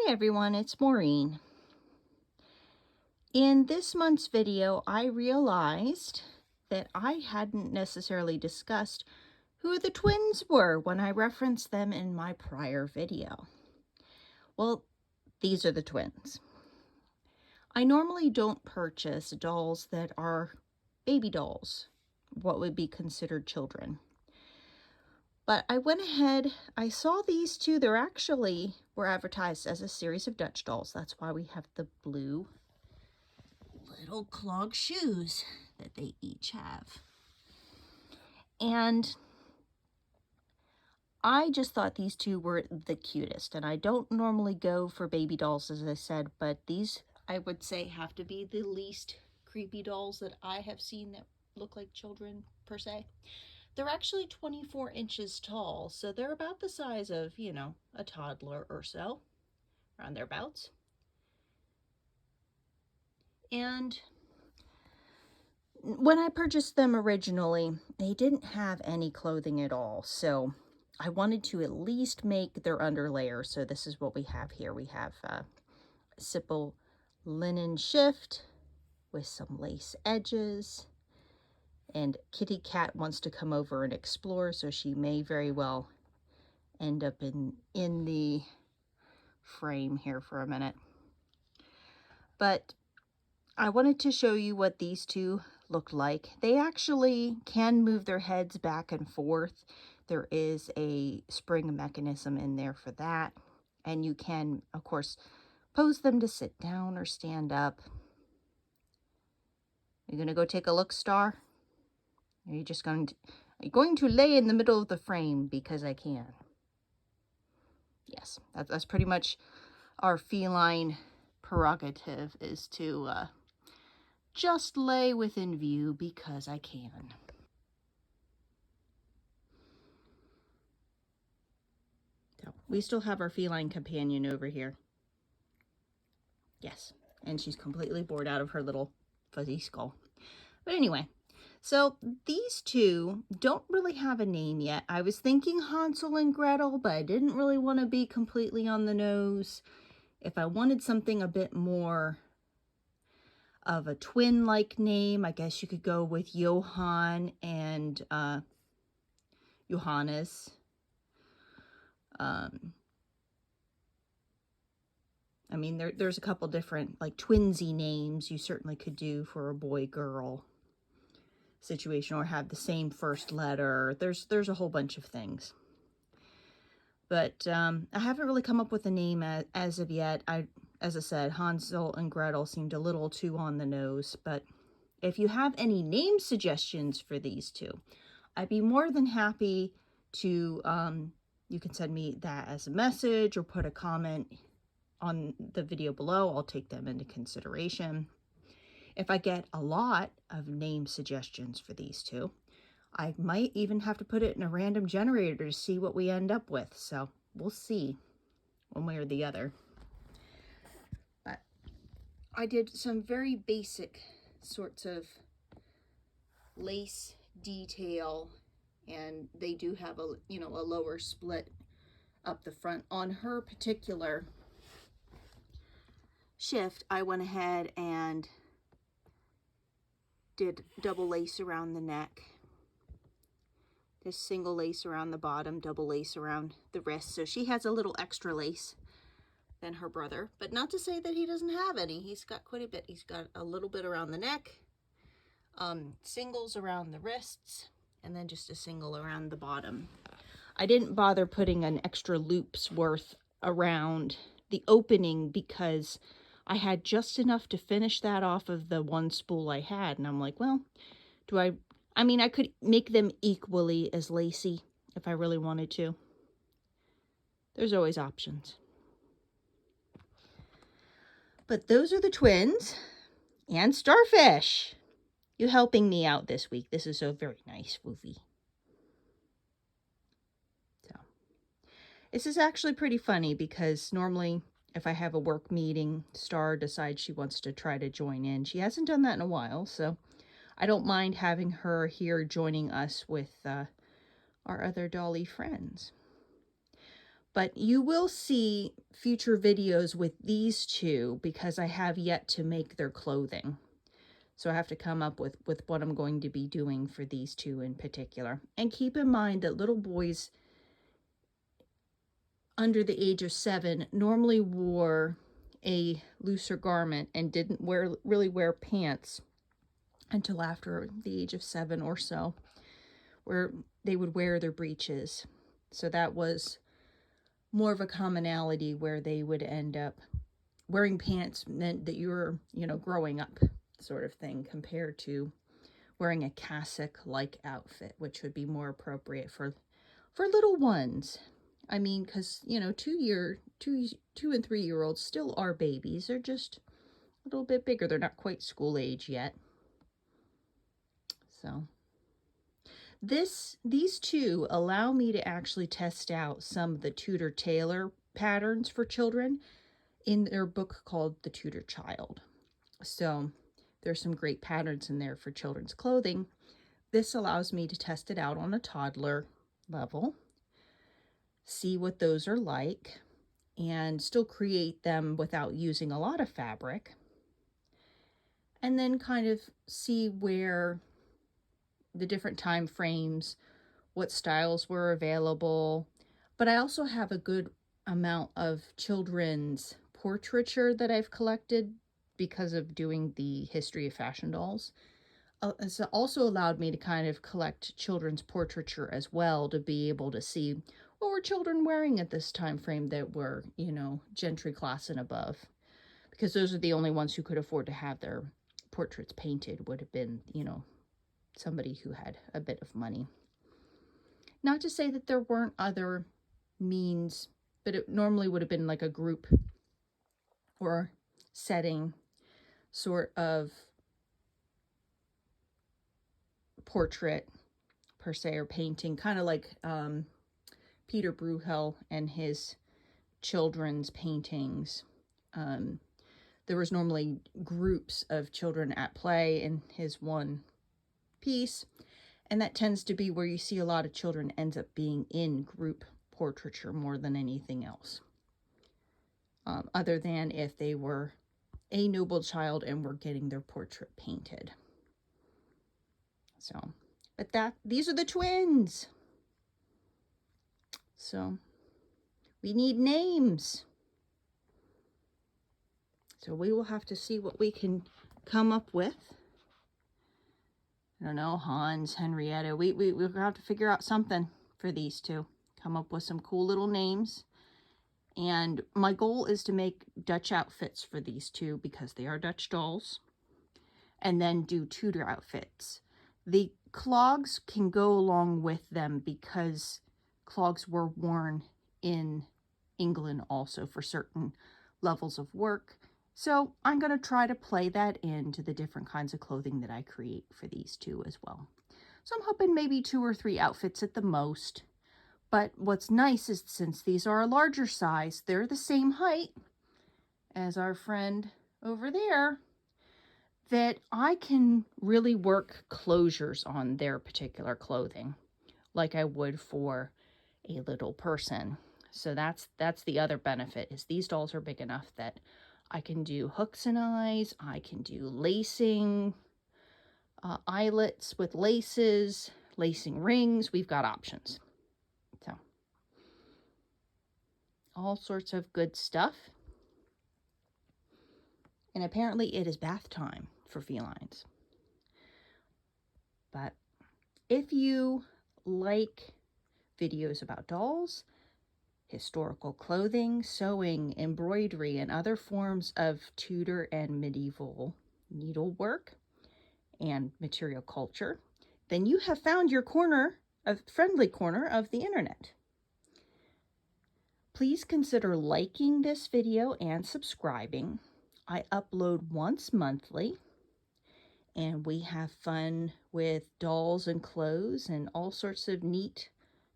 Hi everyone, it's Maureen. In this month's video, I realized that I hadn't necessarily discussed who the twins were when I referenced them in my prior video. Well, these are the twins. I normally don't purchase dolls that are baby dolls, what would be considered children. But I went ahead, I saw these two, were advertised as a series of Dutch dolls. That's why we have the blue little clog shoes that they each have. And I just thought these two were the cutest. And I don't normally go for baby dolls, as I said, but these, I would say, have to be the least creepy dolls that I have seen that look like children, per se. They're actually 24 inches tall, so they're about the size of, a toddler or so, around thereabouts. And when I purchased them originally, they didn't have any clothing at all, so I wanted to at least make their underlayer. So this is what we have here. We have a simple linen shift with some lace edges, and Kitty Cat wants to come over and explore, so she may very well end up in the frame here for a minute. But I wanted to show you what these two look like. They actually can move their heads back and forth. There is a spring mechanism in there for that. And you can, of course, pose them to sit down or stand up. You're going to go take a look, Star? Or are you just going to lay in the middle of the frame because I can? Yes, that's pretty much our feline prerogative, is to just lay within view because I can. So we still have our feline companion over here. Yes, and she's completely bored out of her little fuzzy skull. But anyway, so these two don't really have a name yet. I was thinking Hansel and Gretel, but I didn't really want to be completely on the nose. If I wanted something a bit more of a twin-like name, I guess you could go with Johann and Johannes. I mean, there's a couple different, like, twinsy names you certainly could do for a boy-girl situation, or have the same first letter. There's a whole bunch of things. But I haven't really come up with a name as of yet. As I said, Hansel and Gretel seemed a little too on the nose. But if you have any name suggestions for these two, I'd be more than happy to, you can send me that as a message or put a comment on the video below. I'll take them into consideration. If I get a lot of name suggestions for these two, I might even have to put it in a random generator to see what we end up with. So we'll see one way or the other. But I did some very basic sorts of lace detail, and they do have a lower split up the front. On her particular shift, I went ahead and did double lace around the neck. This single lace around the bottom, double lace around the wrist. So she has a little extra lace than her brother, but not to say that he doesn't have any. He's got quite a bit. He's got a little bit around the neck, singles around the wrists, and then just a single around the bottom. I didn't bother putting an extra loop's worth around the opening because I had just enough to finish that off of the one spool I had. And I'm like, well, I mean, I could make them equally as lacy if I really wanted to. There's always options. But those are the twins and Starfish. You helping me out this week. This is so very nice, Woofy. So, this is actually pretty funny because normally if I have a work meeting, Star decides she wants to try to join in. She hasn't done that in a while, so I don't mind having her here joining us with our other dolly friends. But you will see future videos with these two because I have yet to make their clothing. So I have to come up with what I'm going to be doing for these two in particular. And keep in mind that little boys under the age of 7 normally wore a looser garment and didn't really wear pants until after the age of 7 or so, where they would wear their breeches. So that was more of a commonality where they would end up wearing pants meant that you were, growing up sort of thing, compared to wearing a cassock-like outfit, which would be more appropriate for little ones. I mean, because, 2 and 3 year olds still are babies. They're just a little bit bigger. They're not quite school age yet. So these two allow me to actually test out some of the Tudor tailor patterns for children in their book called The Tudor Child. So there's some great patterns in there for children's clothing. This allows me to test it out on a toddler level, see what those are like, and still create them without using a lot of fabric. And then kind of see where the different time frames, what styles were available. But I also have a good amount of children's portraiture that I've collected because of doing the history of fashion dolls. It's also allowed me to kind of collect children's portraiture as well, to be able to see what were children wearing at this time frame that were, gentry class and above. Because those are the only ones who could afford to have their portraits painted, would have been, somebody who had a bit of money. Not to say that there weren't other means, but it normally would have been like a group or setting sort of portrait per se, or painting, kind of like Peter Bruegel and his children's paintings. There was normally groups of children at play in his one piece, and that tends to be where you see a lot of children ends up being in group portraiture more than anything else, other than if they were a noble child and were getting their portrait painted. So, but these are the twins. So we need names. So we will have to see what we can come up with. I don't know, Hans, Henrietta. We'll have to figure out something for these two. Come up with some cool little names. And my goal is to make Dutch outfits for these two because they are Dutch dolls. And then do Tudor outfits. The clogs can go along with them because clogs were worn in England also for certain levels of work. So I'm going to try to play that into the different kinds of clothing that I create for these two as well. So I'm hoping maybe 2 or 3 outfits at the most. But what's nice is since these are a larger size, they're the same height as our friend over there, that I can really work closures on their particular clothing like I would for a little person. So that's the other benefit, is these dolls are big enough that I can do hooks and eyes, I can do lacing, eyelets with laces, lacing rings. We've got options. So, all sorts of good stuff. And apparently it is bath time for felines. But if you like videos about dolls, historical clothing, sewing, embroidery, and other forms of Tudor and medieval needlework and material culture, then you have found your friendly corner of the internet. Please consider liking this video and subscribing. I upload once monthly, and we have fun with dolls and clothes and all sorts of neat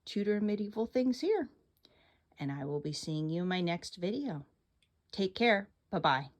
Tudor and medieval things here. And I will be seeing you in my next video. Take care. Bye-bye.